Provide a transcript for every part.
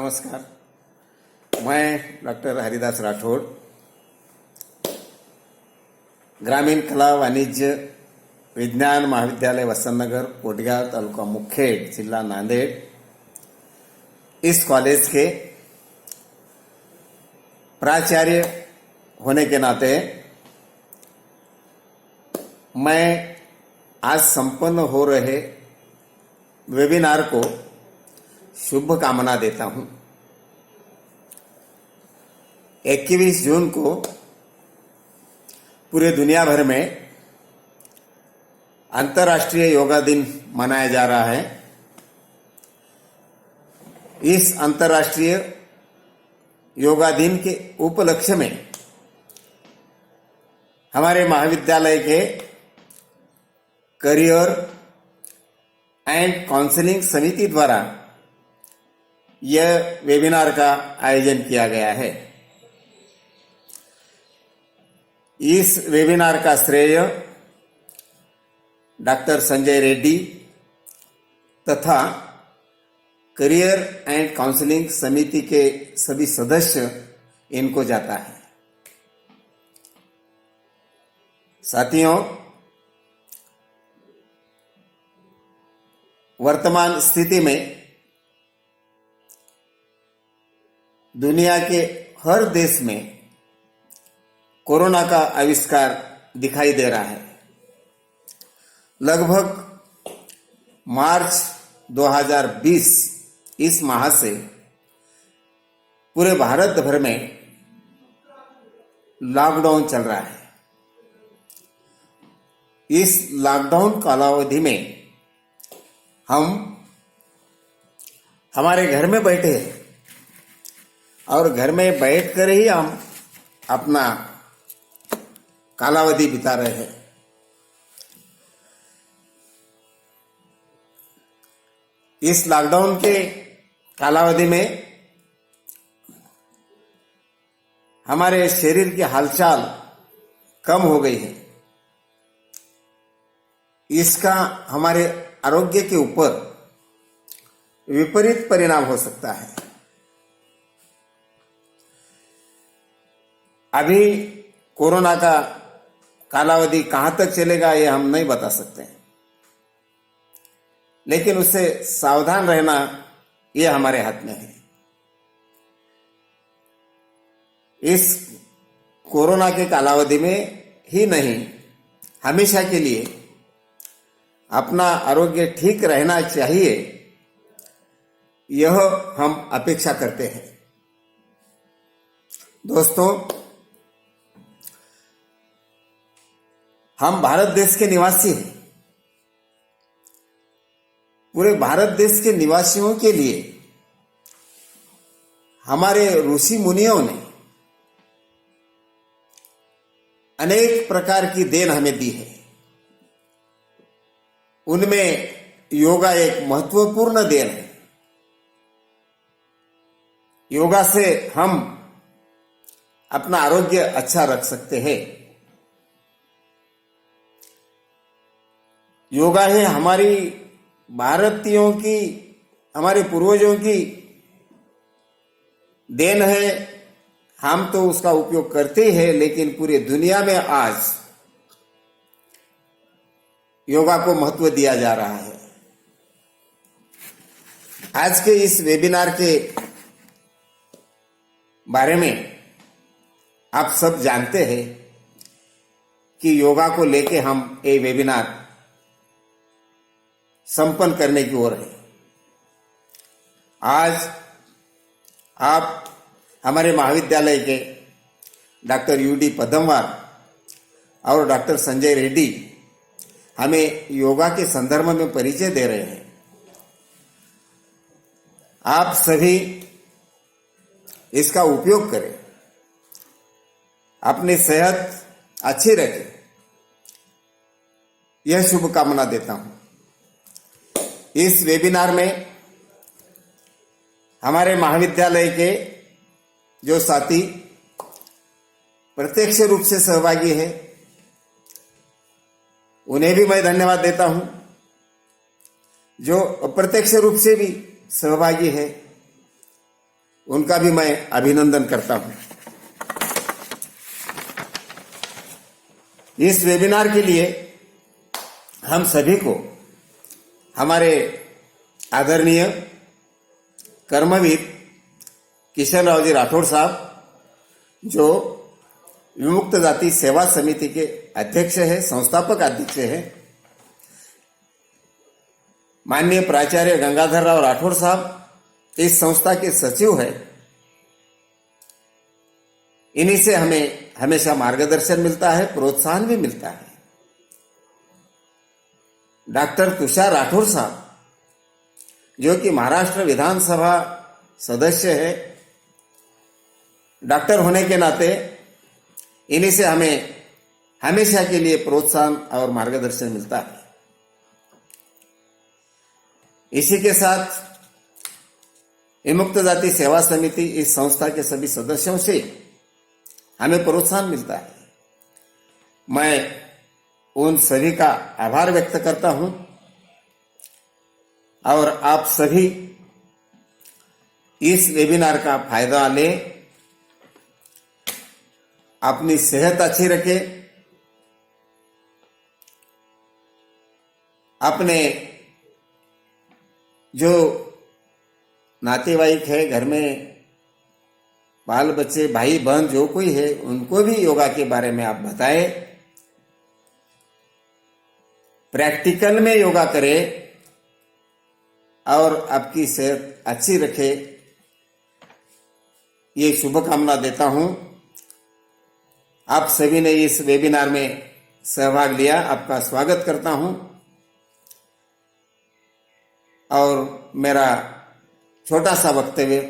नमस्कार। मैं डॉक्टर हरिदास राठौड़, ग्रामीण कला वाणिज्य विज्ञान महाविद्यालय वसंतनगर, कोटगांव, तालुका मुखेड, जिला नांदेड़, इस कॉलेज के प्राचार्य होने के नाते मैं आज संपन्न हो रहे वेबिनार को शुभकामना देता हूं। 21 जून को पूरे दुनिया भर में अंतर्राष्ट्रीय योगा दिन मनाया जा रहा है। इस अंतर्राष्ट्रीय योगा दिन के उपलक्ष्य में हमारे महाविद्यालय के करियर एंड काउंसलिंग समिति द्वारा यह वेबिनार का आयोजन किया गया है। इस वेबिनार का श्रेय डॉक्टर संजय रेड्डी तथा करियर एंड काउंसलिंग समिति के सभी सदस्य इनको जाता है। साथियों, वर्तमान स्थिति में दुनिया के हर देश में कोरोना का आविष्कार दिखाई दे रहा है। लगभग मार्च 2020 इस माह से पूरे भारत भर में लॉकडाउन चल रहा है। इस लॉकडाउन कालावधि में हम हमारे घर में बैठे हैं और घर में बैठकर ही हम अपना कालावधि बिता रहे हैं। इस लॉकडाउन के कालावधि में हमारे शरीर की हालचाल कम हो गई है। इसका हमारे आरोग्य के ऊपर विपरीत परिणाम हो सकता है। अभी कोरोना का कालावधि कहां तक चलेगा ये हम नहीं बता सकते, लेकिन उससे सावधान रहना ये हमारे हाथ में है। इस कोरोना के कालावधि में ही नहीं, हमेशा के लिए अपना आरोग्य ठीक रहना चाहिए, यह हम अपेक्षा करते हैं। दोस्तों, हम भारत देश के निवासी हैं। पूरे भारत देश के निवासियों के लिए हमारे ऋषि मुनियों ने अनेक प्रकार की देन हमें दी है। उनमें योगा एक महत्वपूर्ण देन है। योगा से हम अपना आरोग्य अच्छा रख सकते हैं। योगा है हमारी भारतीयों की, हमारे पूर्वजों की देन है। हम तो उसका उपयोग करते हैं, लेकिन पूरी दुनिया में आज योगा को महत्व दिया जा रहा है। आज के इस वेबिनार के बारे में आप सब जानते हैं कि योगा को लेके हम ये वेबिनार संपन्न करने की ओर है। आज आप हमारे महाविद्यालय के डॉक्टर यूडी पदमवार और डॉक्टर संजय रेड्डी हमें योगा के संदर्भ में परिचय दे रहे हैं। आप सभी इसका उपयोग करें, अपनी सेहत अच्छी रखें, यह शुभकामना देता हूं। इस वेबिनार में हमारे महाविद्यालय के जो साथी प्रत्यक्ष रूप से सहभागी हैं, उन्हें भी मैं धन्यवाद देता हूं। जो अप्रत्यक्ष रूप से भी सहभागी है, उनका भी मैं अभिनंदन करता हूं। इस वेबिनार के लिए हम सभी को हमारे आदरणीय कर्मवीर किशन राव जी राठौड़ साहब, जो विमुक्त जाति सेवा समिति के अध्यक्ष है, संस्थापक अध्यक्ष है, माननीय प्राचार्य गंगाधर राव राठौड़ साहब इस संस्था के सचिव है, इन्हीं से हमें हमेशा मार्गदर्शन मिलता है, प्रोत्साहन भी मिलता है। डॉक्टर तुषार राठौड़ साहब, जो कि महाराष्ट्र विधानसभा सदस्य है, डॉक्टर होने के नाते इन्हीं से हमें हमेशा के लिए प्रोत्साहन और मार्गदर्शन मिलता है। इसी के साथ विमुक्त जाति सेवा समिति इस संस्था के सभी सदस्यों से हमें प्रोत्साहन मिलता है। मैं उन सभी का आभार व्यक्त करता हूं और आप सभी इस वेबिनार का फायदा लें, अपनी सेहत अच्छी रखें, अपने जो नातेवाईक है, घर में बाल बच्चे, भाई बहन जो कोई है, उनको भी योगा के बारे में आप बताएं, प्रैक्टिकल में योगा करें और आपकी सेहत अच्छी रखे, ये शुभकामना देता हूं। आप सभी ने इस वेबिनार में सहभाग लिया, आपका स्वागत करता हूं और मेरा छोटा सा वक्तव्य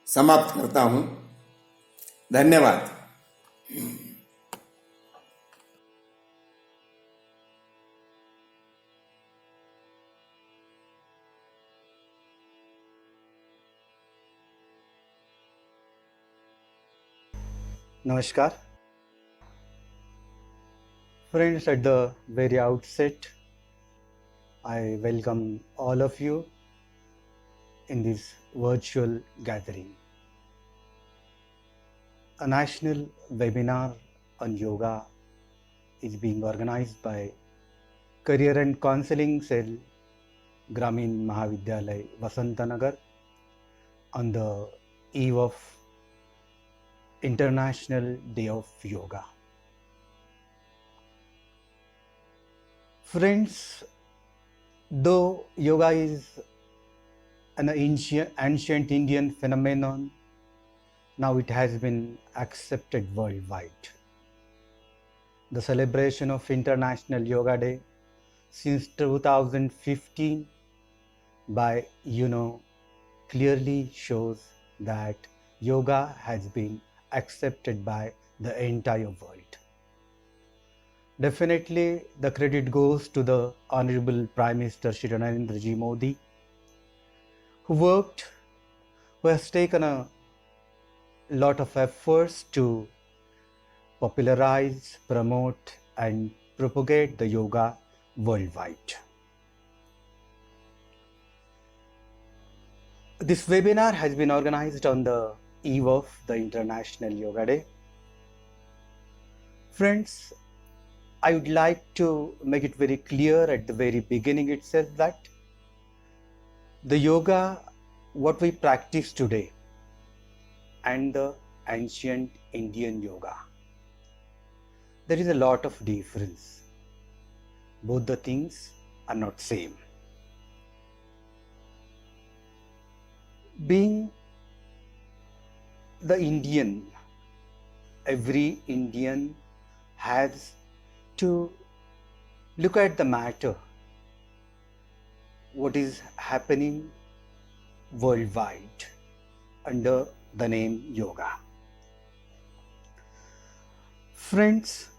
समाप्त करता हूं। धन्यवाद। Namaskar. Friends, at the very outset, I welcome all of you in this virtual gathering. A national webinar on yoga is being organized by Career and Counseling Cell, Gramin Mahavidyalay, Vasantanagar, on the eve of International Day of Yoga. Friends, though yoga is an ancient Indian phenomenon, now it has been accepted worldwide. The celebration of International Yoga Day since 2015 by UNO clearly shows that yoga has been accepted by the entire world. Definitely the credit goes to the Honorable Prime Minister Shri Narendra Ji Modi, who has taken a lot of efforts to popularize, promote and propagate the yoga worldwide. This webinar has been organized on the eve of the International Yoga Day. Friends, I would like to make it very clear at the very beginning itself that the yoga, what we practice today, and the ancient Indian yoga, there is a lot of difference. Both the things are not same. Being the Indian, every Indian has to look at the matter, what is happening worldwide under the name yoga. Friends,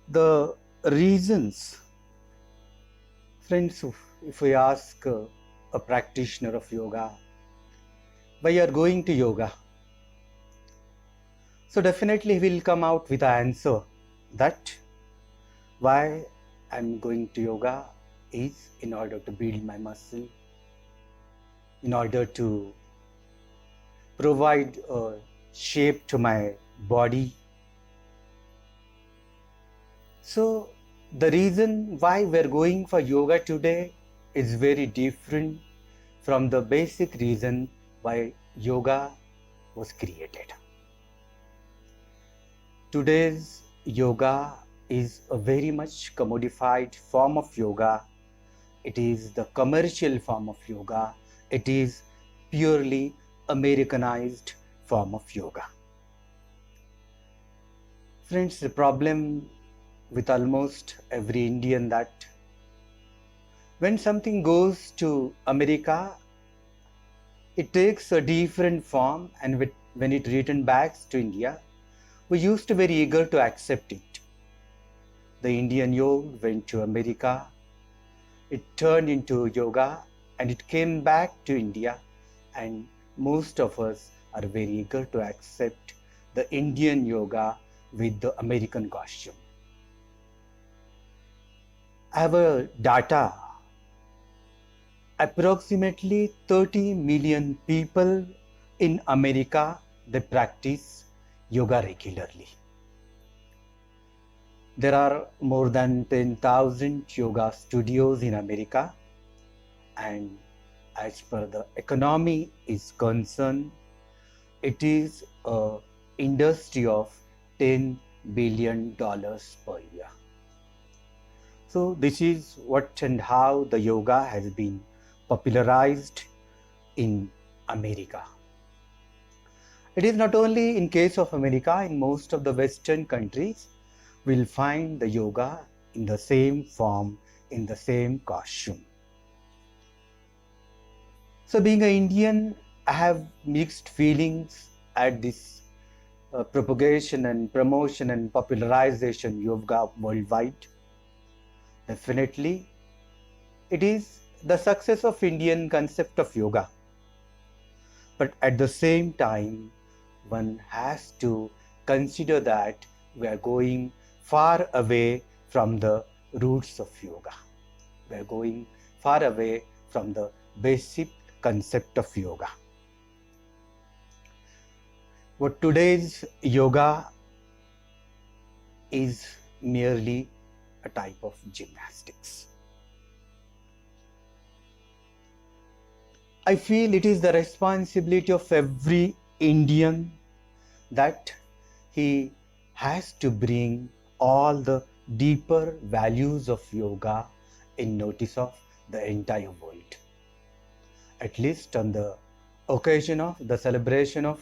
the reasons, friends, if we ask a practitioner of yoga, why you are going to yoga? So definitely he will come out with an answer that why I am going to yoga is in order to build my muscle, in order to provide a shape to my body. So the reason why we're going for yoga today is very different from the basic reason why yoga was created. Today's yoga is a very much commodified form of yoga. It is the commercial form of yoga. It is purely Americanized form of yoga. Friends, the problem with almost every Indian that when something goes to America, it takes a different form, and when it returns back to India, we used to be very eager to accept it. The Indian yoga went to America, it turned into yoga, and it came back to India, and most of us are very eager to accept the Indian yoga with the American costume. I have a data. Approximately 30 million people in America, they practice yoga regularly. There are more than 10,000 yoga studios in America, and as per the economy is concerned, it is an industry of $10 billion per year. So this is what and how the yoga has been popularized in America. It is not only in case of America, in most of the Western countries, we'll find the yoga in the same form, in the same costume. So being an Indian, I have mixed feelings at this propagation and promotion and popularization yoga worldwide. Definitely, it is the success of Indian concept of yoga. But at the same time, one has to consider that we are going far away from the roots of yoga. We are going far away from the basic concept of yoga. What today's yoga is merely a type of gymnastics. I feel it is the responsibility of every Indian that he has to bring all the deeper values of yoga in notice of the entire world. At least on the occasion of the celebration of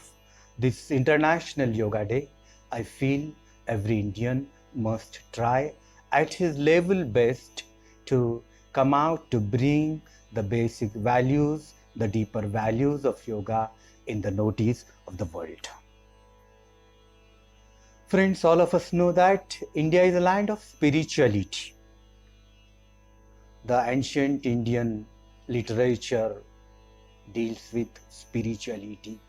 this International Yoga Day, I feel every Indian must try at his level best to come out to bring the basic values, the deeper values of yoga in the notice of the world. Friends, all of us know that India is a land of spirituality. The ancient Indian literature deals with spirituality.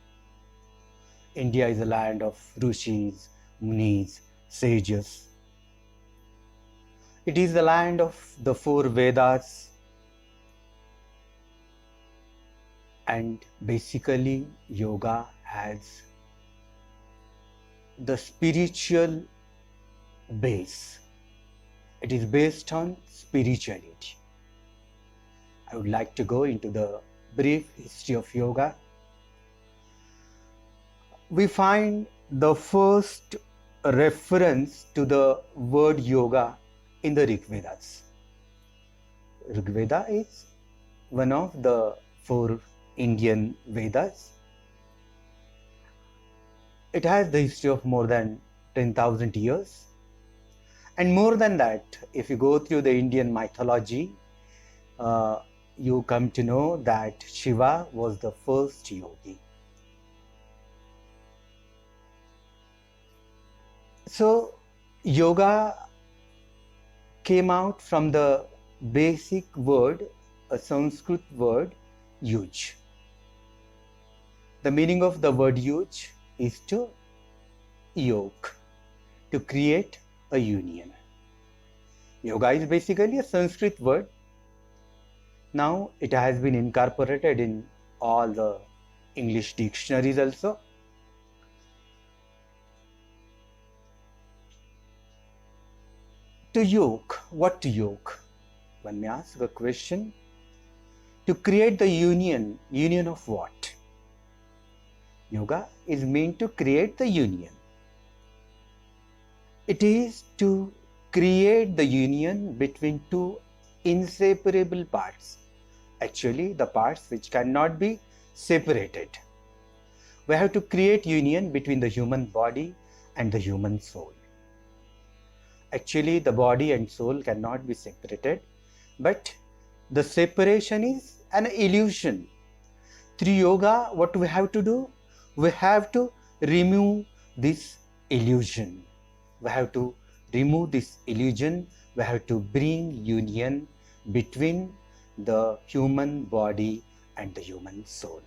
India is a land of rishis, munis, sages. It is the land of the four Vedas, and basically yoga has the spiritual base. It is based on spirituality. I would like to go into the brief history of yoga. We find the first reference to the word yoga in the Rig Vedas. Rig Veda is one of the four Indian Vedas. It has the history of more than 10,000 years. And more than that, if you go through the Indian mythology, you come to know that Shiva was the first yogi. So, yoga came out from the basic word, a Sanskrit word, yuj. The meaning of the word yuj is to yoke, to create a union. Yoga is basically a Sanskrit word. Now it has been incorporated in all the English dictionaries also. To yoke, what to yoke? One may ask a question. To create the union of what? Yoga is meant to create the union. It is to create the union between two inseparable parts. Actually, the parts which cannot be separated. We have to create union between the human body and the human soul. Actually, the body and soul cannot be separated, but the separation is an illusion. Through yoga, what we have to do? We have to remove this illusion. We have to remove this illusion. We have to bring union between the human body and the human soul.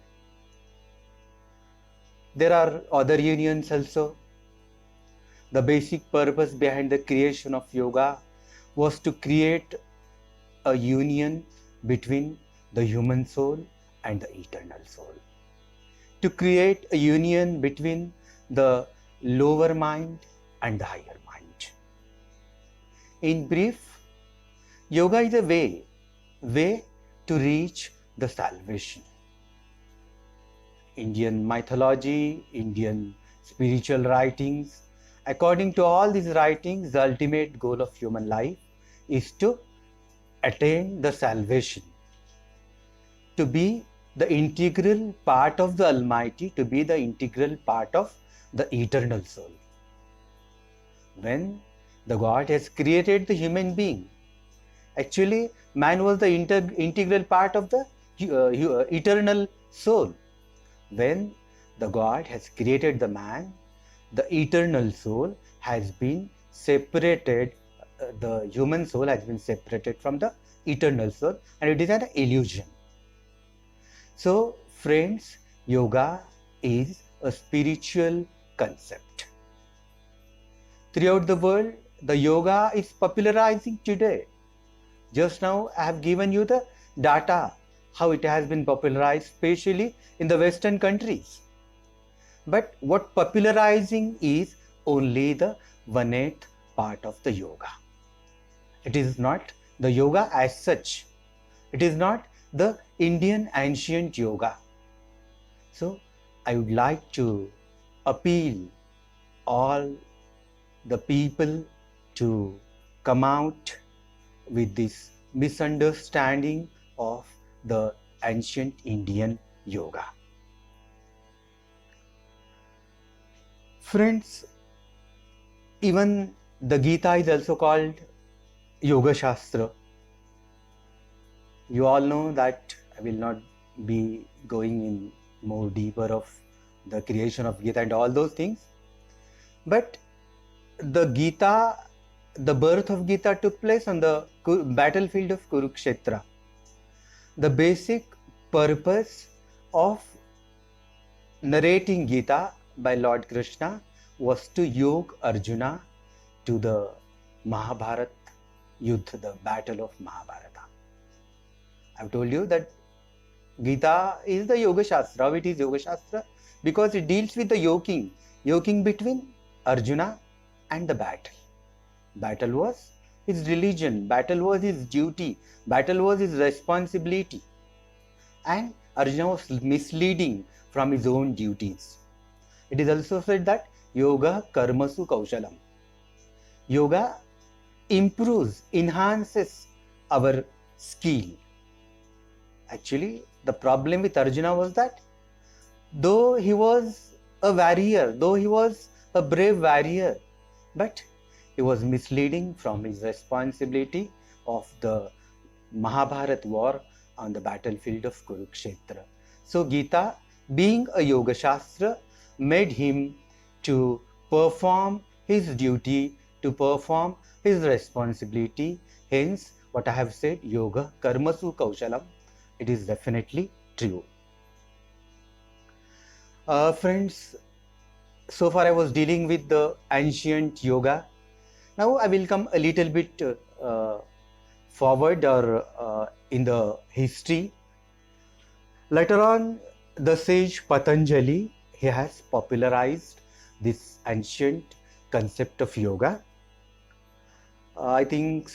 There are other unions also. The basic purpose behind the creation of yoga was to create a union between the human soul and the eternal soul. To create a union between the lower mind and the higher mind. In brief, yoga is a way to reach the salvation. Indian mythology, Indian spiritual writings, according to all these writings, the ultimate goal of human life is to attain the salvation, to be the integral part of the Almighty, to be the integral part of the eternal soul. When the God has created the human being, actually man was the integral part of the eternal soul. When the God has created the man, the eternal soul has been separated, the human soul has been separated from the eternal soul, and it is an illusion. So, friends, yoga is a spiritual concept. Throughout the world, the yoga is popularizing today. Just now, I have given you the data, how it has been popularized, especially in the Western countries. But what popularizing is only the 1/8 part of the yoga. It is not the yoga as such. It is not the Indian ancient yoga. So I would like to appeal all the people to come out with this misunderstanding of the ancient Indian yoga. Friends, even the Gita is also called Yoga Shastra. You all know that I will not be going in more deeper of the creation of Gita and all those things. But the Gita, the birth of Gita took place on the battlefield of Kurukshetra. The basic purpose of narrating Gita by Lord Krishna was to yoke Arjuna to the Mahabharata Yuddha, the battle of Mahabharata. I've told you that Gita is the Yoga Shastra. How it is Yoga Shastra? Because it deals with the yoking between Arjuna and the battle. Battle was his religion, battle was his duty, battle was his responsibility. And Arjuna was misleading from his own duties. It is also said that Yoga Karmasu Kaushalam. Yoga improves, enhances our skill. Actually, the problem with Arjuna was that though he was a warrior, though he was a brave warrior, but he was misleading from his responsibility of the Mahabharata war on the battlefield of Kurukshetra. So Gita, being a Yoga Shastra, made him to perform his duty, to perform his responsibility. Hence, what I have said, Yoga Karmasu Kaushalam, it is definitely true. Friends, so far I was dealing with the ancient yoga. Now I will come a little bit forward or in the history. Later on, the sage Patanjali, he has popularized this ancient concept of yoga. I think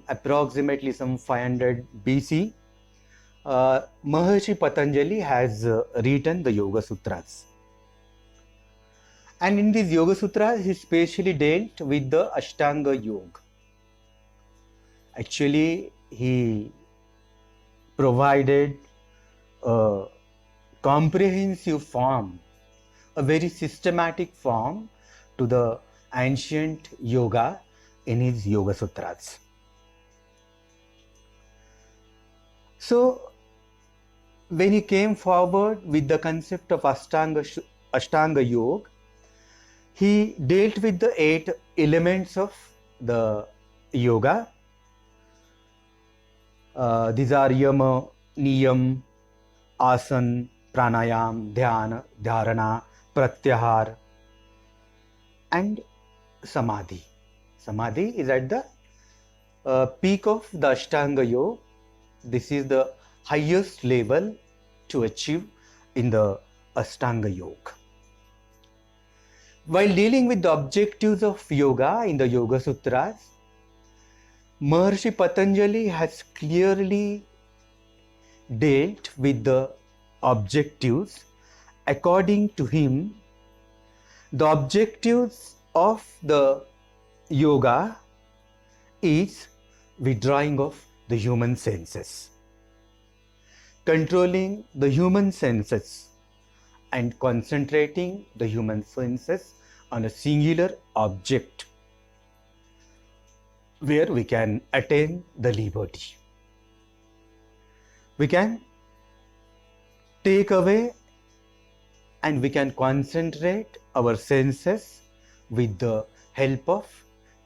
approximately some 500 BC, Maharshi Patanjali has written the Yoga Sutras. And in these Yoga Sutras, he specially dealt with the Ashtanga Yoga. Actually, he provided a comprehensive form, a very systematic form to the ancient yoga in his Yoga Sutras. So, when he came forward with the concept of Ashtanga Yoga, he dealt with the 8 elements of the yoga. These are yama, niyam, asan, pranayam, dhyana, dharana, pratyahar, and samadhi. Samadhi is at the peak of the Ashtanga Yoga. This is the highest level to achieve in the Ashtanga Yoga. While dealing with the objectives of yoga in the Yoga Sutras, Maharshi Patanjali has clearly dealt with the objectives. According to him, the objectives of the yoga is withdrawing of the human senses, controlling the human senses, and concentrating the human senses on a singular object where we can attain the liberty. We can take away and we can concentrate our senses with the help of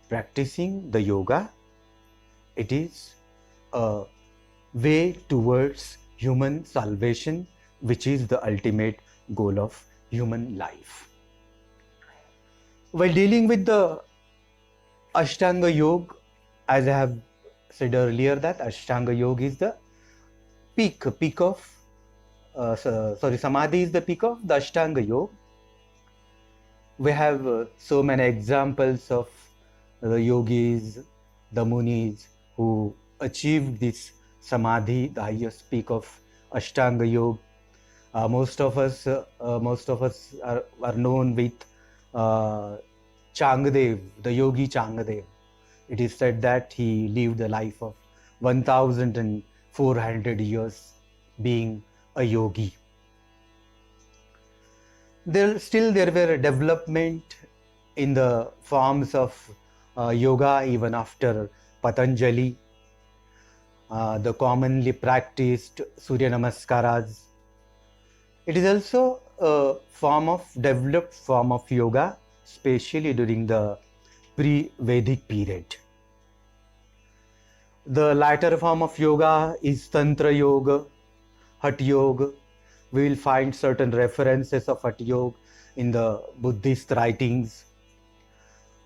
practicing the yoga. It is a way towards human salvation, which is the ultimate goal of human life. While dealing with the Ashtanga Yoga, as I have said earlier, that Ashtanga Yoga is the peak of Samadhi is the peak of the Ashtanga Yoga. We have so many examples of the yogis, the munis who achieved this Samadhi, the highest peak of Ashtanga Yoga. Most of us are known with Changadev, the yogi Changadev. It is said that he lived a life of 1,400 years being a yogi. There were development in the forms of yoga even after Patanjali. The commonly practiced Surya Namaskaras. It is also a developed form of yoga, especially during the pre-Vedic period. The latter form of yoga is Tantra Yoga, Hatha Yoga. We will find certain references of Hatha Yoga in the Buddhist writings.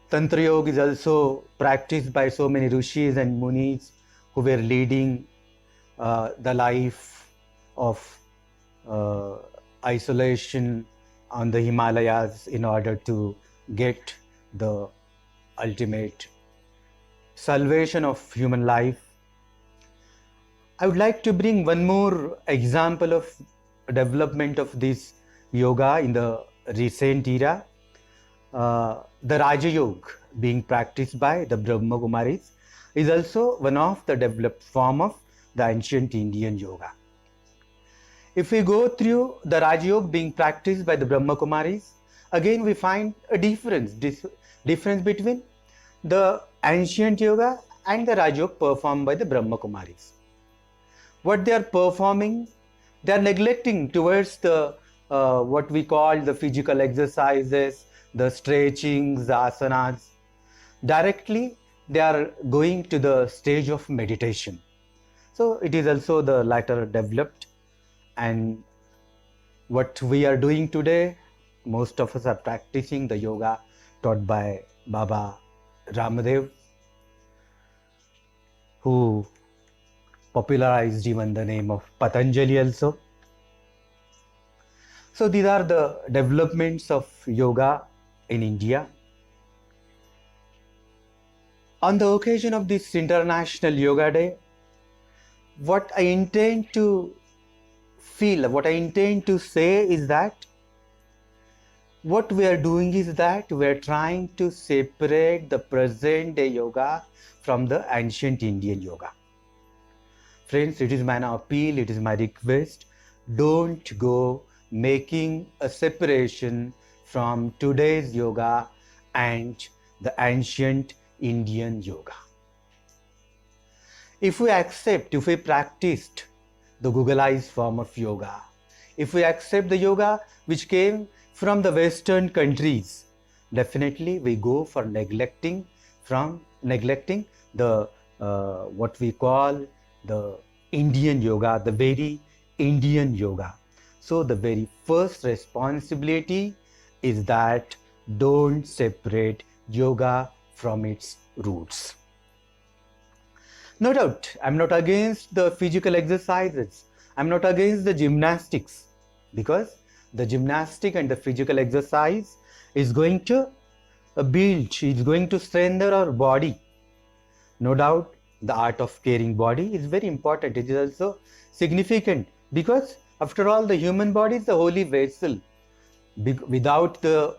Tantra Yoga is also practiced by so many rishis and munis who were leading the life of isolation on the Himalayas in order to get the ultimate salvation of human life. I would like to bring one more example of development of this yoga in the recent era. The Raja Yoga being practiced by the Brahma Kumaris is also one of the developed form of the ancient Indian yoga. If we go through the Raja Yoga being practiced by the Brahma Kumaris, again we find a difference between the ancient yoga and the Raja Yoga performed by the Brahma Kumaris. What they are performing, they are neglecting towards the what we call the physical exercises, the stretchings, the asanas. Directly, they are going to the stage of meditation. So it is also the latter developed. And what we are doing today, most of us are practicing the yoga taught by Baba Ramdev, who popularized even the name of Patanjali also. So these are the developments of yoga in India. On the occasion of this International Yoga Day, what I intend to say is that what we are doing is that we are trying to separate the present day yoga from the ancient Indian yoga. Friends, it is my appeal, it is my request, don't go making a separation from today's yoga and the ancient Indian yoga. If we practiced the Googleized form of yoga, if we accept the yoga which came from the Western countries, definitely we go for neglecting the what we call the Indian yoga, the very Indian yoga. So the very first responsibility is that don't separate yoga from its roots. No doubt, I'm not against the physical exercises. I'm not against the gymnastics, because the gymnastic and the physical exercise is going to is going to strengthen our body. No doubt, the art of caring body is very important. It is also significant because, after all, the human body is the holy vessel. Without the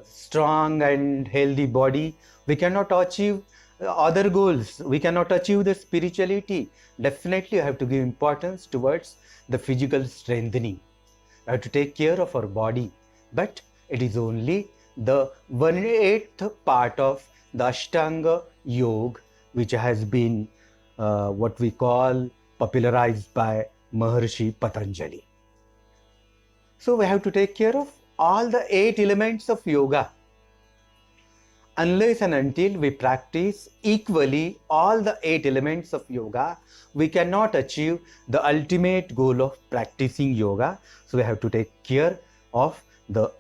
strong and healthy body, we cannot achieve other goals. We cannot achieve the spirituality. Definitely, you have to give importance towards the physical strengthening. We have to take care of our body, but it is only the 1/8 part of the Ashtanga Yoga, which has been what we call popularized by Maharshi Patanjali. So we have to take care of all the 8 elements of yoga. Unless and until we practice equally all the 8 elements of yoga, we cannot achieve the ultimate goal of practicing yoga. So we have to take care of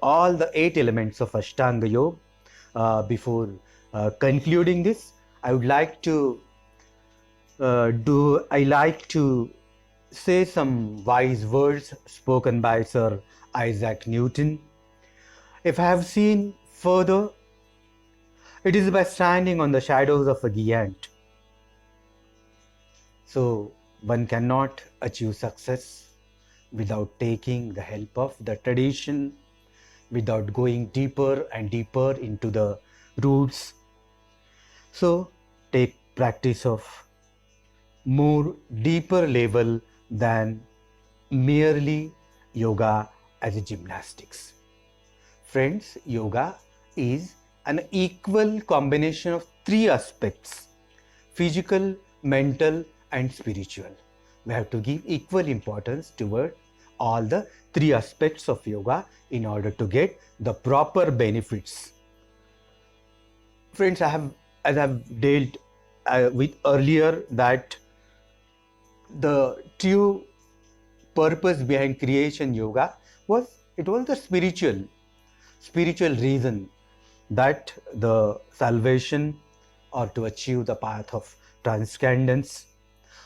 all the 8 elements of Ashtanga Yoga. Before concluding this, I would like to say some wise words spoken by Sir Isaac Newton. If I have seen further, it is by standing on the shadows of a giant. So one cannot achieve success without taking the help of the tradition, without going deeper and deeper into the roots. So take practice of more deeper level than merely yoga as a gymnastics. Friends, yoga is an equal combination of 3 aspects: physical, mental and spiritual. We have to give equal importance toward all the 3 aspects of yoga in order to get the proper benefits. Friends, as I have dealt with earlier, that the true purpose behind creation yoga was the spiritual reason, that the salvation or to achieve the path of transcendence,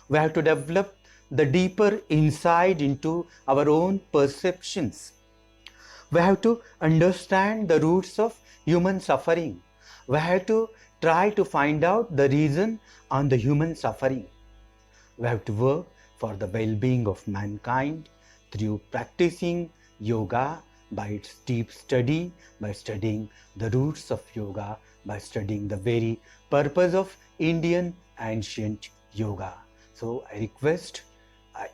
we have to develop the deeper insight into our own perceptions. We have to understand the roots of human suffering. We have to try to find out the reason on the human suffering. We have to work for the well-being of mankind through practicing yoga by its deep study, by studying the roots of yoga, by studying the very purpose of Indian ancient yoga. So I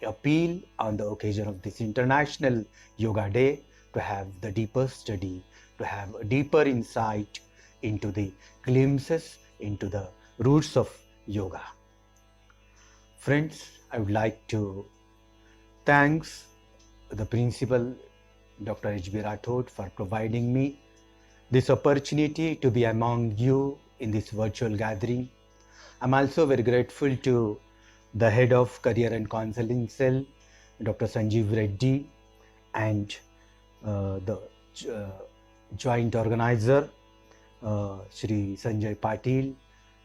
appeal on the occasion of this International Yoga Day to have the deeper study, to have a deeper insight into the glimpses into the roots of yoga. Friends, I would like to thank the principal, Dr. H.B. Rathod, for providing me this opportunity to be among you in this virtual gathering. I'm also very grateful to the head of Career and Counseling Cell, Dr. Sanjeev Reddy, and the joint organizer, Shri Sanjay Patil,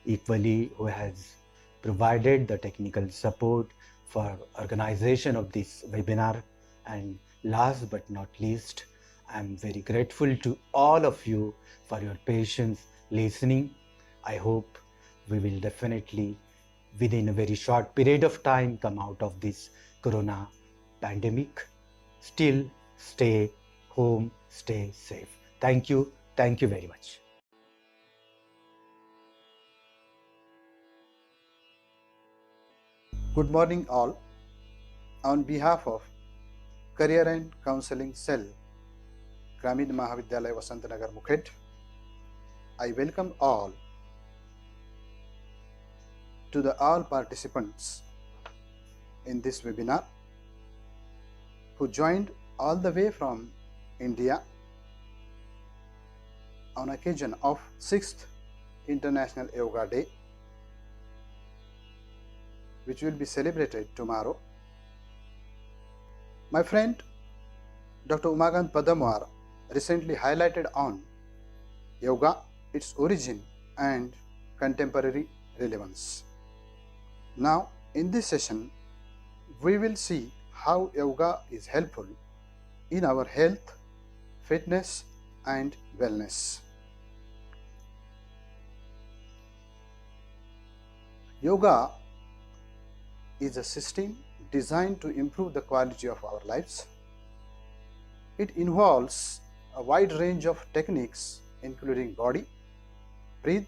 equally, who has provided the technical support for organization of this webinar, and last but not least, I'm very grateful to all of you for your patience listening. I hope we will definitely, within a very short period of time, come out of this corona pandemic. Still, stay home, stay safe. Thank you. Thank you very much. Good morning, all. On behalf of Career and Counseling Cell, Gramin Mahavidyalaya Vasantanagar Mukhed, I welcome all to the all participants in this webinar who joined all the way from India on occasion of 6th International Yoga Day, which will be celebrated tomorrow. My friend Dr. Umakant Padamwar recently highlighted on yoga, its origin and contemporary relevance. Now, in this session, we will see how yoga is helpful in our health, fitness, and wellness. Yoga is a system designed to improve the quality of our lives. It involves a wide range of techniques including body, breath,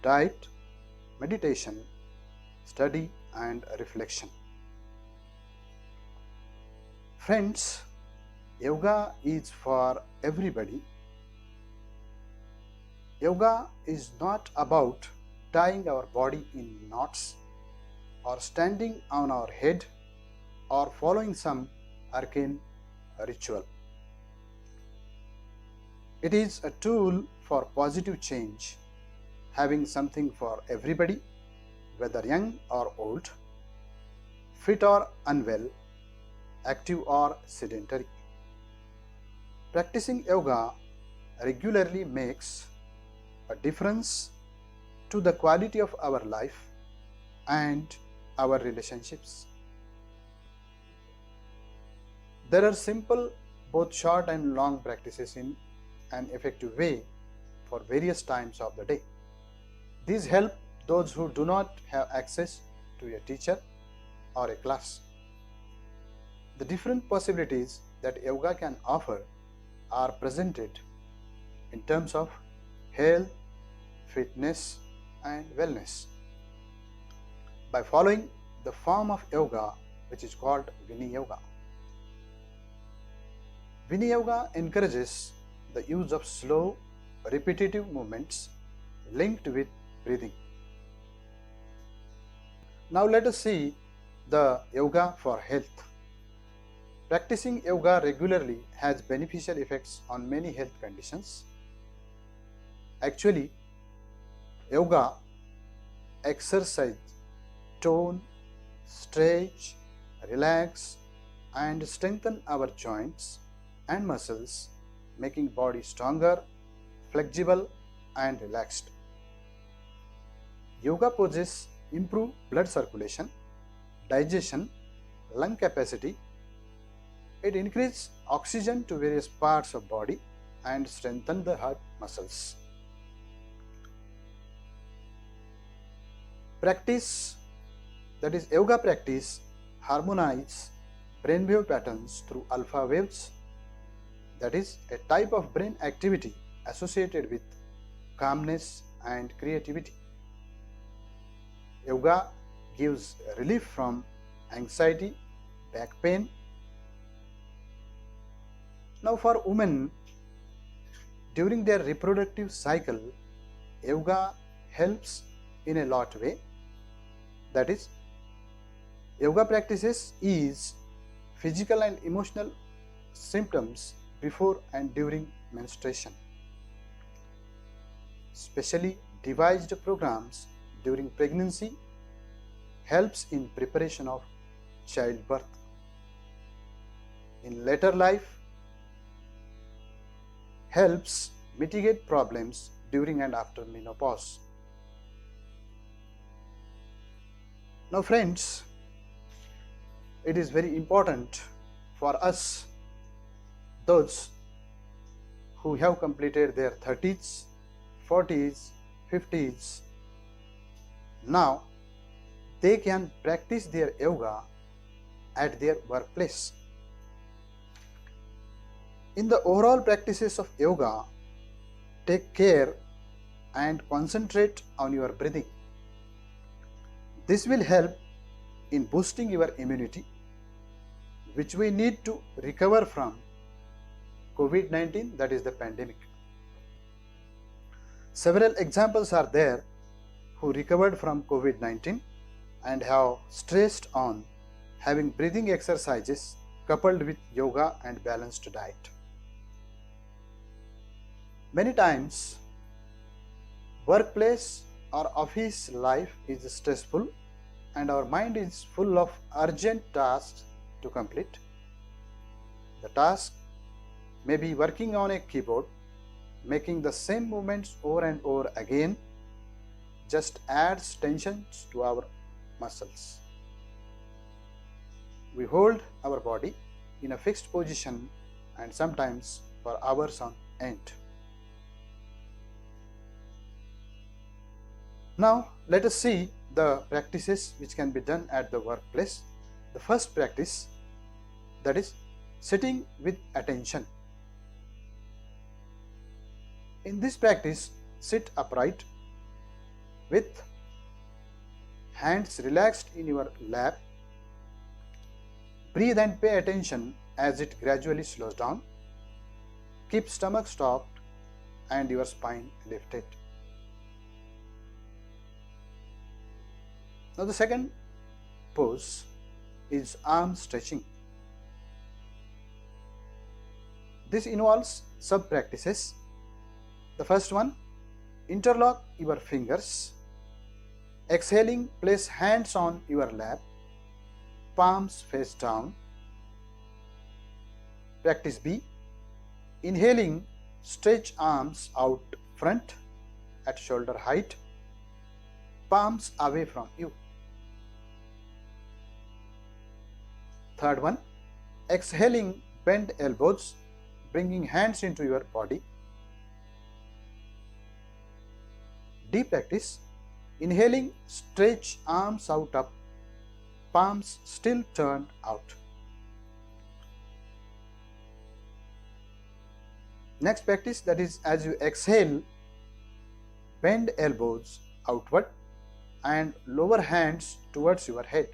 diet, meditation, study, and reflection. Friends, yoga is for everybody. Yoga is not about tying our body in knots or standing on our head or following some arcane ritual. It is a tool for positive change, having something for everybody, whether young or old, fit or unwell, active or sedentary. Practicing yoga regularly makes a difference to the quality of our life and our relationships. There are simple, both short and long practices in an effective way for various times of the day. These help those who do not have access to a teacher or a class. The different possibilities that yoga can offer are presented in terms of health, fitness, and wellness. By following the form of yoga which is called Vinyasa. Vinyasa encourages the use of slow, repetitive movements linked with breathing. Now let us see the yoga for health. Practicing yoga regularly has beneficial effects on many health conditions. Actually, yoga exercise tone, stretch, relax, and strengthen our joints and muscles, making body stronger, flexible, and relaxed. Yoga poses improve blood circulation, digestion, lung capacity. It increases oxygen to various parts of body and strengthen the heart muscles. Practice, that is yoga practice, harmonize brainwave patterns through alpha waves, that is a type of brain activity associated with calmness and creativity. Yoga gives relief from anxiety, back pain. Now for women, during their reproductive cycle, yoga helps in a lot of way. That is, yoga practices ease physical and emotional symptoms before and during menstruation. Specially devised programs during pregnancy helps in preparation of childbirth. In later life, helps mitigate problems during and after menopause. Now friends, it is very important for us those who have completed their 30s, 40s, 50s, now they can practice their yoga at their workplace. In the overall practices of yoga, take care and concentrate on your breathing. This will help in boosting your immunity, which we need to recover from COVID-19, that is the pandemic. Several examples are there who recovered from COVID-19 and have stressed on having breathing exercises coupled with yoga and balanced diet. Many times, workplace or office life is stressful and our mind is full of urgent tasks to complete. The task may be working on a keyboard, making the same movements over and over again just adds tension to our muscles. We hold our body in a fixed position and sometimes for hours on end. Now let us see the practices which can be done at the workplace. The first practice, that is sitting with attention. In this practice, sit upright with hands relaxed in your lap. Breathe and pay attention as it gradually slows down. Keep stomach stopped and your spine lifted. Now the second pose is arm stretching. This involves sub practices. The first one, interlock your fingers. Exhaling, place hands on your lap, palms face down. Practice B, inhaling, stretch arms out front at shoulder height, palms away from you. Third one, exhaling, bend elbows, bringing hands into your body. D practice, inhaling, stretch arms out up, palms still turned out. Next practice, that is as you exhale, bend elbows outward and lower hands towards your head.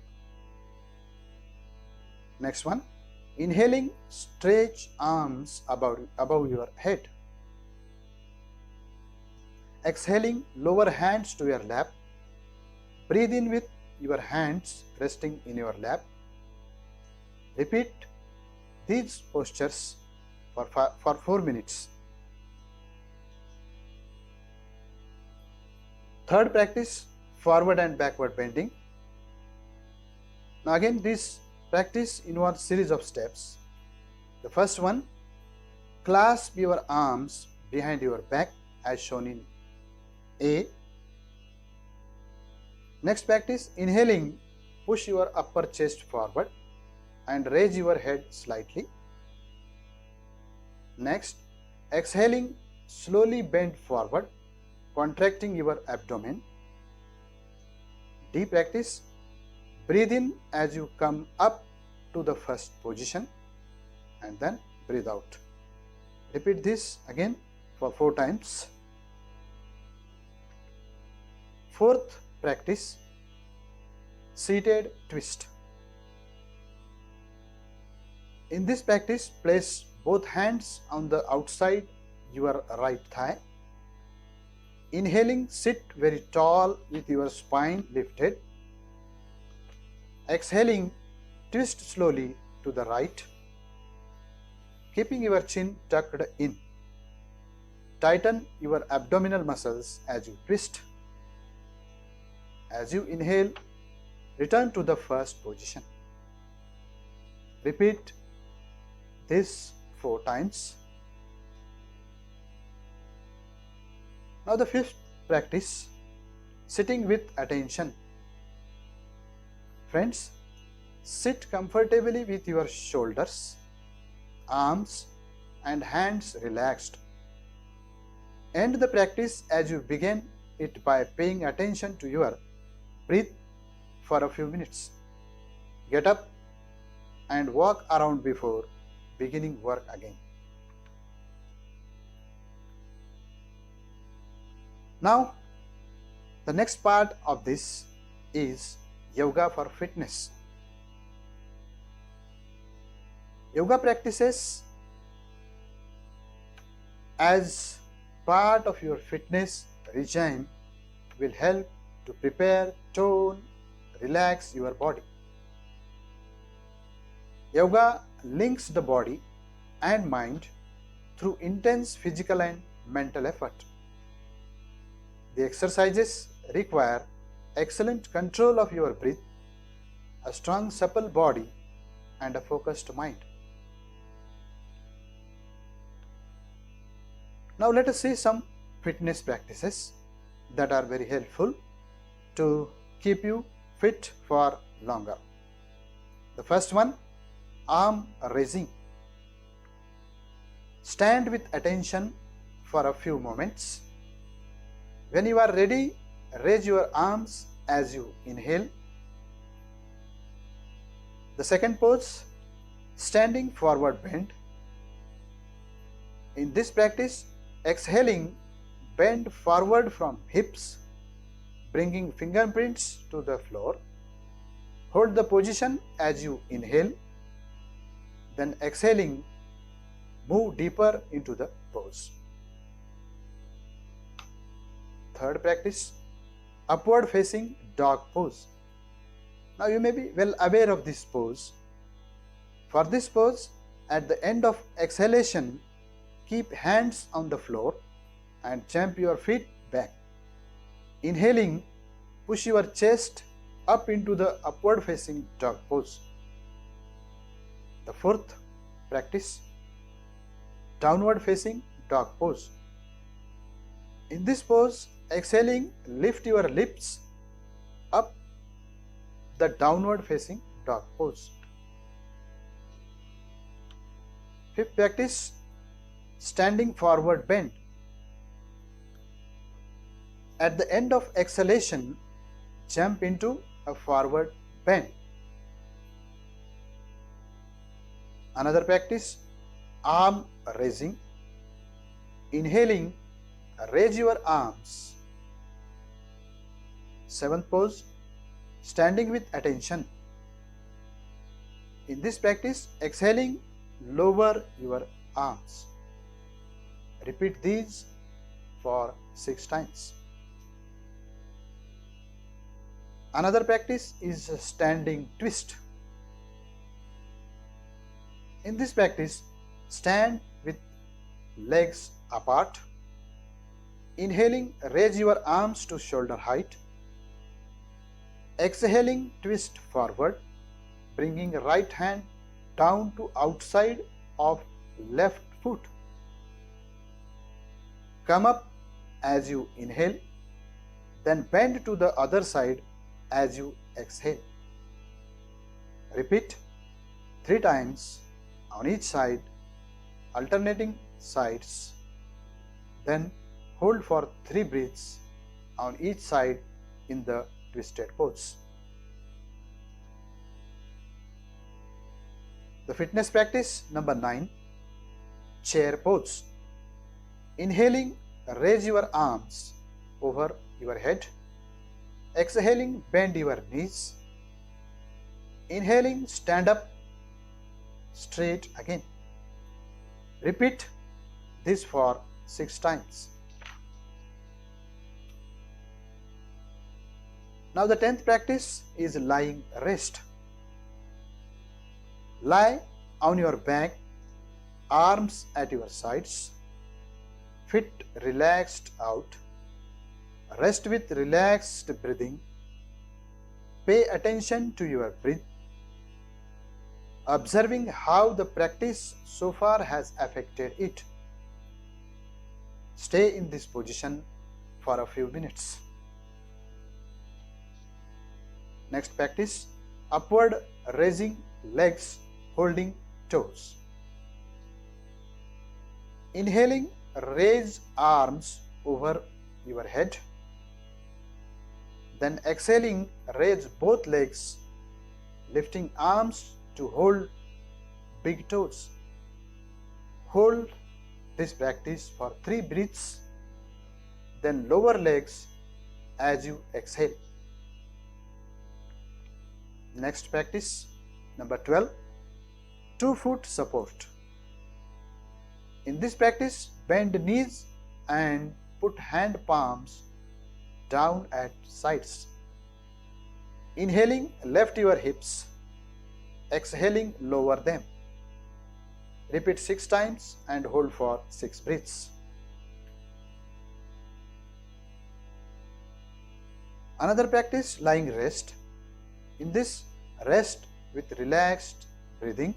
Next one, inhaling, stretch arms above your head. Exhaling, lower hands to your lap. Breathe in with your hands resting in your lap. Repeat these postures for 4 minutes. Third practice, forward and backward bending. Now again, this practice involves series of steps. The first one, clasp your arms behind your back as shown in A. Next practice, inhaling, push your upper chest forward and raise your head slightly. Next, exhaling, slowly bend forward, contracting your abdomen. D practice, breathe in as you come up to the first position and then breathe out. Repeat this again for 4 times. Fourth practice, seated twist. In this practice, place both hands on the outside your right thigh. Inhaling, sit very tall with your spine lifted. Exhaling, twist slowly to the right, keeping your chin tucked in. Tighten your abdominal muscles as you twist. As you inhale, return to the first position. Repeat this 4 times. Now the fifth practice, sitting with attention. Friends, sit comfortably with your shoulders, arms and hands relaxed. End the practice as you began it by paying attention to your breath for a few minutes. Get up and walk around before beginning work again. Now, the next part of this is yoga for fitness. Yoga practices as part of your fitness regime will help to prepare, tone, relax your body. Yoga links the body and mind through intense physical and mental effort. The exercises require excellent control of your breath, a strong supple body, and a focused mind. Now let us see some fitness practices that are very helpful to keep you fit for longer. The first one, arm raising. Stand with attention for a few moments. When you are ready, raise your arms as you inhale. The second pose, standing forward bend. In this practice, exhaling, bend forward from hips, bringing fingerprints to the floor. Hold the position as you inhale, then exhaling, move deeper into the pose. Third practice, upward facing dog pose. Now you may be well aware of this pose. For this pose, at the end of exhalation, keep hands on the floor and jump your feet back. Inhaling, push your chest up into the upward facing dog pose. The fourth practice, downward facing dog pose. In this pose, exhaling, lift your lips up the downward facing dog pose. Fifth practice, standing forward bend. At the end of exhalation, jump into a forward bend. Another practice, arm raising. Inhaling, raise your arms. Seventh pose, standing with attention. In this practice, exhaling, lower your arms. Repeat these for 6 times. Another practice is standing twist. In this practice, stand with legs apart. Inhaling, raise your arms to shoulder height. Exhaling, twist forward, bringing right hand down to outside of left foot. Come up as you inhale, then bend to the other side as you exhale. Repeat 3 times on each side, alternating sides. Then hold for 3 breaths on each side in the twisted pose. The fitness practice number 9, chair pose. Inhaling, raise your arms over your head. Exhaling, bend your knees. Inhaling, stand up straight again. Repeat this for 6 times. Now the 10th practice is lying rest. Lie on your back, arms at your sides, feet relaxed out. Rest with relaxed breathing. Pay attention to your breath, observing how the practice so far has affected it. Stay in this position for a few minutes. Next practice, upward raising legs, holding toes. Inhaling, raise arms over your head. Then exhaling, raise both legs, lifting arms to hold big toes. Hold this practice for 3 breaths, then lower legs as you exhale. Next practice, number 12, 2-foot support. In this practice, bend knees and put hand palms down at sides. Inhaling, lift your hips. Exhaling, lower them. Repeat 6 times and hold for 6 breaths. Another practice, lying rest. In this, rest with relaxed breathing.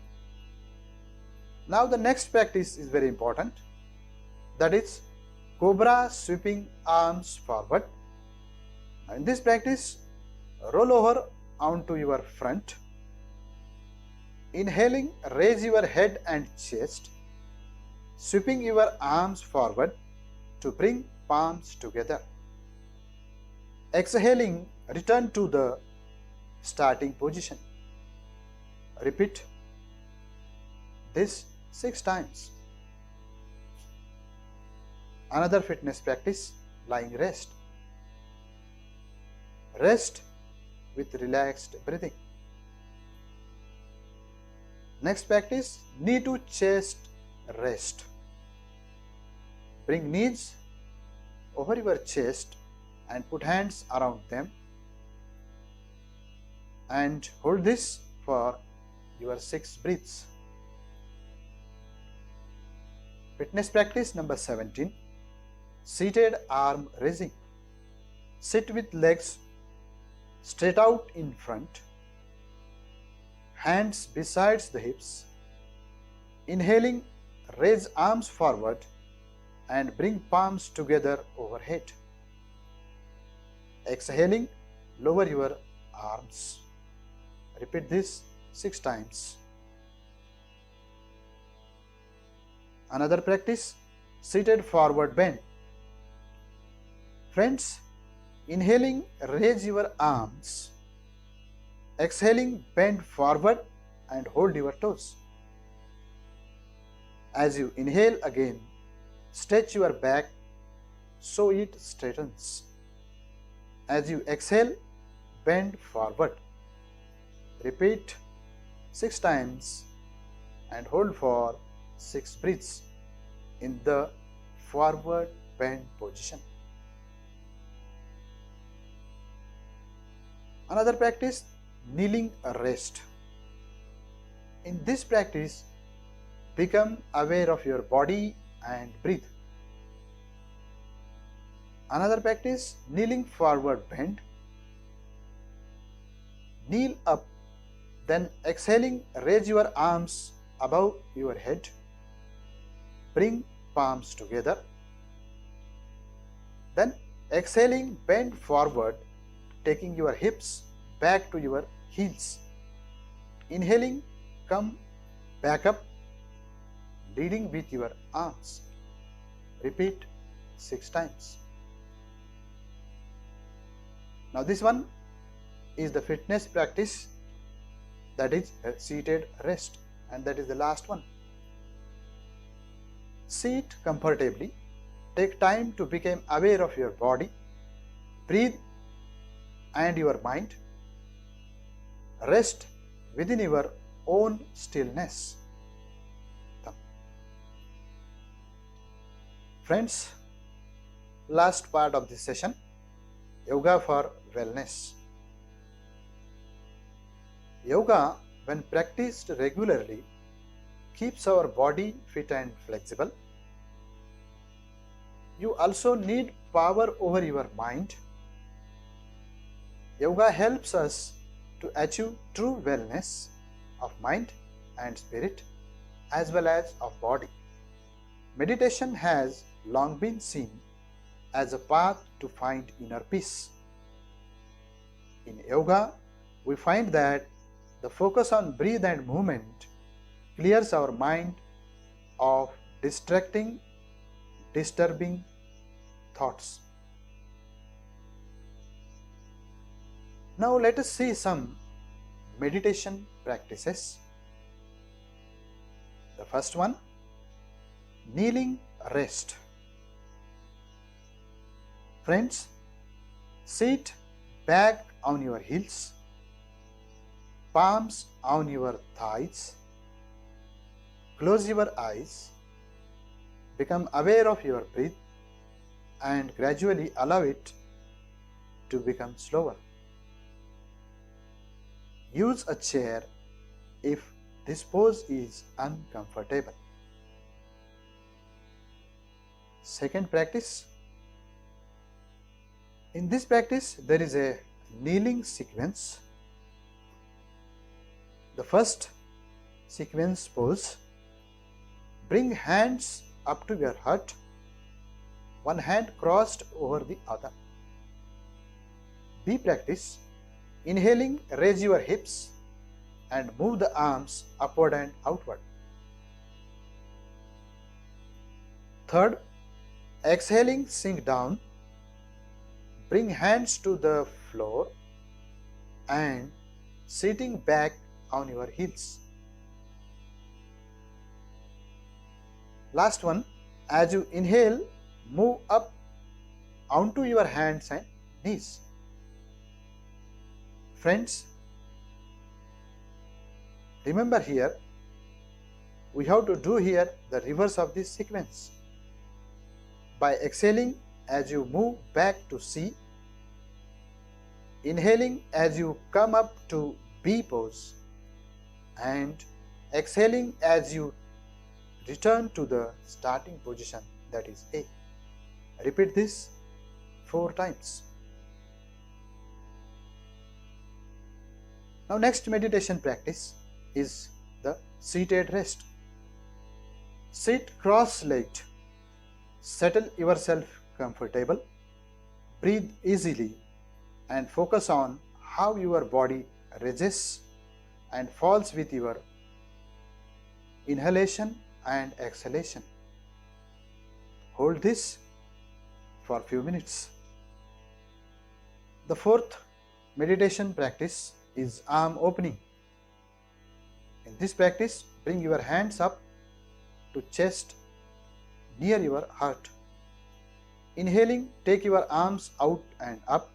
Now the next practice is very important. That is cobra, sweeping arms forward. In this practice, roll over onto your front. Inhaling, raise your head and chest, sweeping your arms forward to bring palms together. Exhaling, return to the starting position. Repeat this 6 times. Another fitness practice, lying rest. Rest with relaxed breathing. Next practice, knee to chest rest. Bring knees over your chest and put hands around them and hold this for your 6 breaths. Fitness practice number 17, seated arm raising. Sit with legs straight out in front, hands besides the hips. Inhaling, raise arms forward and bring palms together overhead. Exhaling, lower your arms. Repeat this 6 times. Another practice, seated forward bend. Friends, inhaling, raise your arms. Exhaling, bend forward and hold your toes. As you inhale again, stretch your back so it straightens. As you exhale, bend forward. Repeat 6 times and hold for 6 breaths in the forward bend position. Another practice, kneeling rest. In this practice, become aware of your body and breathe. Another practice, kneeling forward bend. Kneel up, then exhaling, raise your arms above your head. Bring palms together. Then exhaling, bend forward, taking your hips back to your heels. Inhaling, come back up, leading with your arms. Repeat 6 times. Now this one is the fitness practice, that is seated rest, and that is the last one. Sit comfortably, take time to become aware of your body, breathe and your mind. Rest within your own stillness. Friends, last part of this session, yoga for wellness. Yoga, when practiced regularly, keeps our body fit and flexible. You also need power over your mind. Yoga helps us to achieve true wellness of mind and spirit as well as of body. Meditation has long been seen as a path to find inner peace. In yoga, we find that the focus on breath and movement clears our mind of distracting disturbing thoughts. Now let us see some meditation practices. The first one, kneeling rest. Friends, sit back on your heels, palms on your thighs, close your eyes, become aware of your breath and gradually allow it to become slower. Use a chair if this pose is uncomfortable. Second practice. In this practice, there is a kneeling sequence. The first sequence pose, bring hands up to your heart, one hand crossed over the other. B practice, inhaling, raise your hips and move the arms upward and outward. Third, exhaling, sink down, bring hands to the floor and sitting back on your heels. Last one, as you inhale, move up onto your hands and knees. Friends, remember here, we have to do here the reverse of this sequence. By exhaling as you move back to C, inhaling as you come up to B pose, and exhaling as you return to the starting position, that is A. Repeat this 4 times. Now next meditation practice is the seated rest. Sit cross-legged. Settle yourself comfortable. Breathe easily and focus on how your body rises and falls with your inhalation and exhalation. Hold this for a few minutes. The fourth meditation practice is arm opening. In this practice, bring your hands up to chest near your heart. Inhaling, take your arms out and up.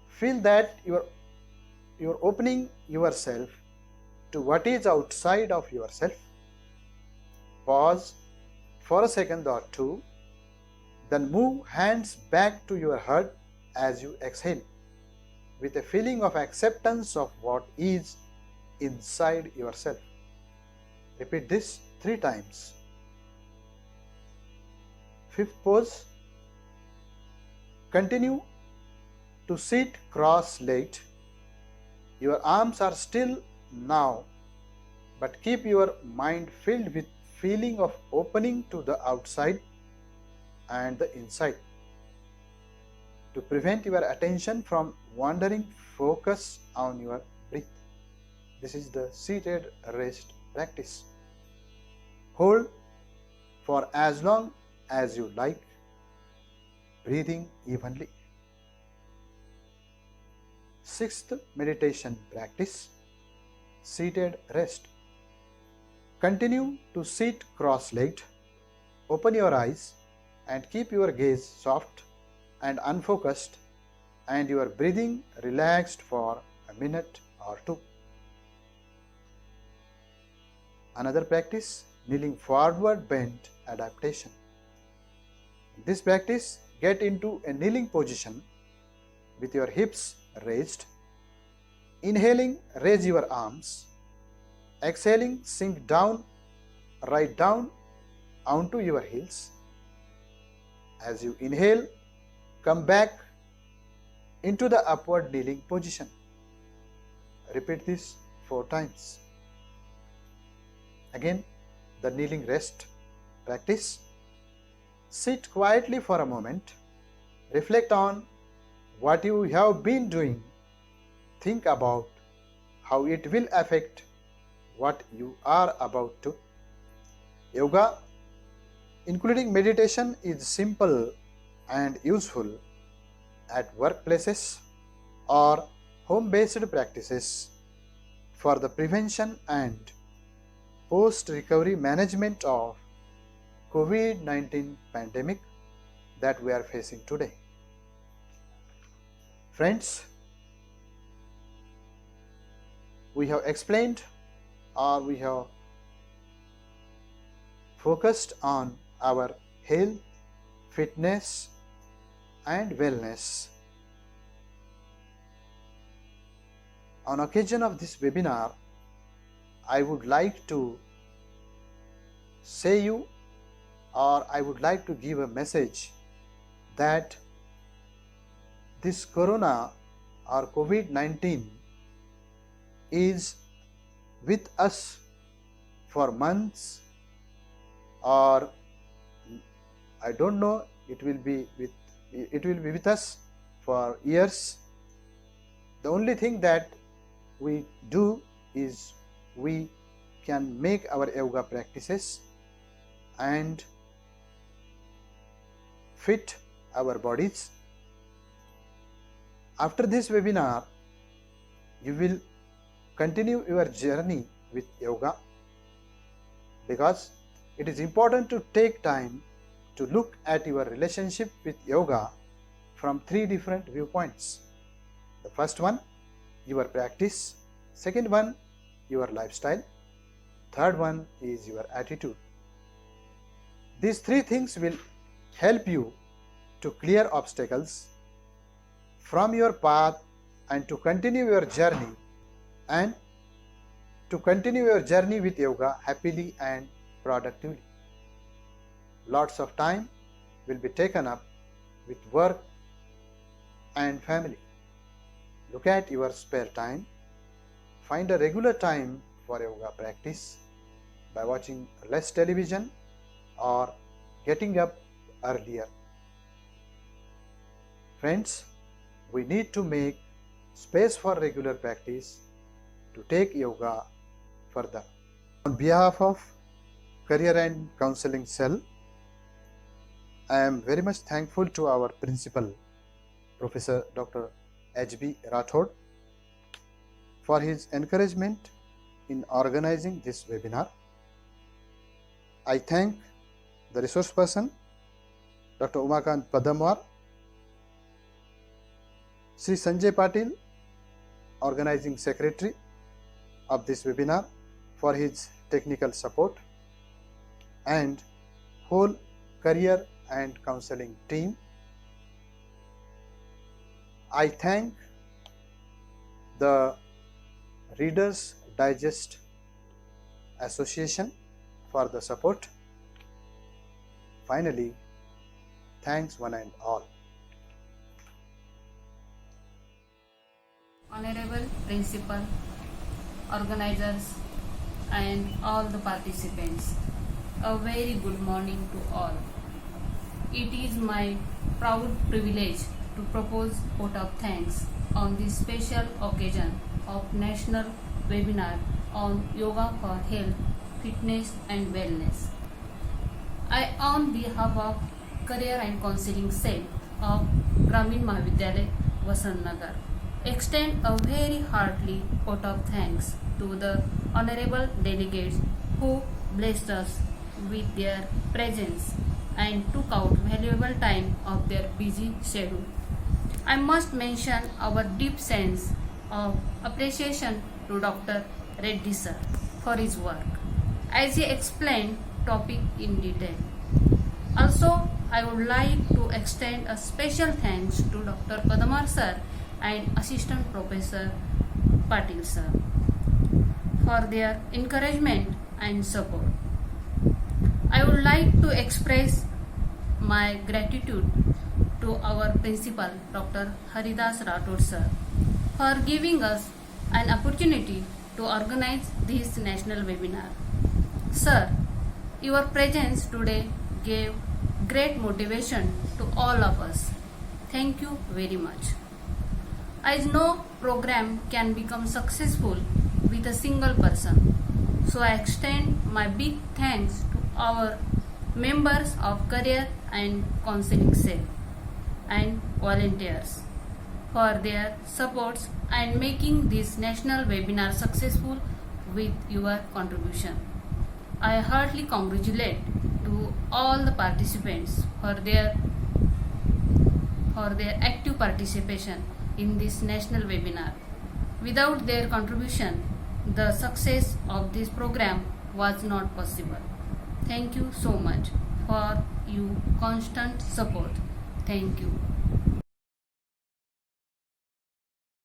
Feel that you're opening yourself to what is outside of yourself. Pause for a second or two, then move hands back to your heart as you exhale, with a feeling of acceptance of what is inside yourself. Repeat this 3 times. Fifth pose. Continue to sit cross-legged. Your arms are still now, but keep your mind filled with feeling of opening to the outside and the inside. To prevent your attention from wandering, focus on your breath. This is the seated rest practice. Hold for as long as you like, breathing evenly. Sixth meditation practice, seated rest. Continue to sit cross-legged. Open your eyes and keep your gaze soft and unfocused and your breathing relaxed for a minute or 2. Another practice, kneeling forward bend adaptation. In this practice, get into a kneeling position with your hips raised. Inhaling, raise your arms. Exhaling, sink down, right down onto your heels. As you inhale, come back into the upward kneeling position. Repeat this 4 times. Again, the kneeling rest practice. Sit quietly for a moment. Reflect on what you have been doing. Think about how it will affect what you are about to. Yoga Including meditation is simple and useful at workplaces or home-based practices for the prevention and post-recovery management of COVID-19 pandemic that we are facing today. Friends, we have explained or we have focused on our health, fitness and wellness. On occasion of this webinar, I would like to say you or I would like to give a message that this corona or COVID-19 is with us for months, or I don't know, it will be with us for years. The only thing that we do is we can make our yoga practices and fit our bodies. After this webinar, you will continue your journey with yoga, because it is important to take time to look at your relationship with yoga from 3 different viewpoints. The first one, your practice. Second one, your lifestyle. Third one is your attitude. These 3 things will help you to clear obstacles from your path and to continue your journey with yoga happily and productively. Lots of time will be taken up with work and family. Look at your spare time. Find a regular time for yoga practice by watching less television or getting up earlier. Friends, we need to make space for regular practice to take yoga further. On behalf of Career and Counseling Cell, I am very much thankful to our principal, Professor Dr. H.B. Rathod, for his encouragement in organizing this webinar. I thank the resource person, Dr. Umakant Padamwar, Sri Sanjay Patil, organizing secretary of this webinar, for his technical support, and whole career and counseling team. I thank the Readers Digest Association for the support. Finally, thanks one and all. Honorable Principal, organizers and all the participants, a very good morning to all. It is my proud privilege to propose vote of thanks on this special occasion of National Webinar on Yoga for Health, Fitness and Wellness. I, on behalf of Career and Counseling Cell of Gramin Mahavidyalay, Vasantnagar, extend a very hearty vote of thanks to the honorable delegates who blessed us with their presence and took out valuable time of their busy schedule. I must mention our deep sense of appreciation to Dr. Reddy sir for his work, as he explained topic in detail. Also, I would like to extend a special thanks to Dr. Padamwar sir and Assistant Professor Patil sir for their encouragement and support. I would like to express my gratitude to our principal, Dr. Haridas Rathod sir, for giving us an opportunity to organize this national webinar. Sir, your presence today gave great motivation to all of us. Thank you very much. As no program can become successful with a single person, so I extend my big thanks to our members of career and counseling cell, and volunteers for their supports and making this national webinar successful with your contribution. I heartily congratulate to all the participants for their active participation in this national webinar. Without their contribution, the success of this program was not possible. Thank you so much for your constant support. Thank you.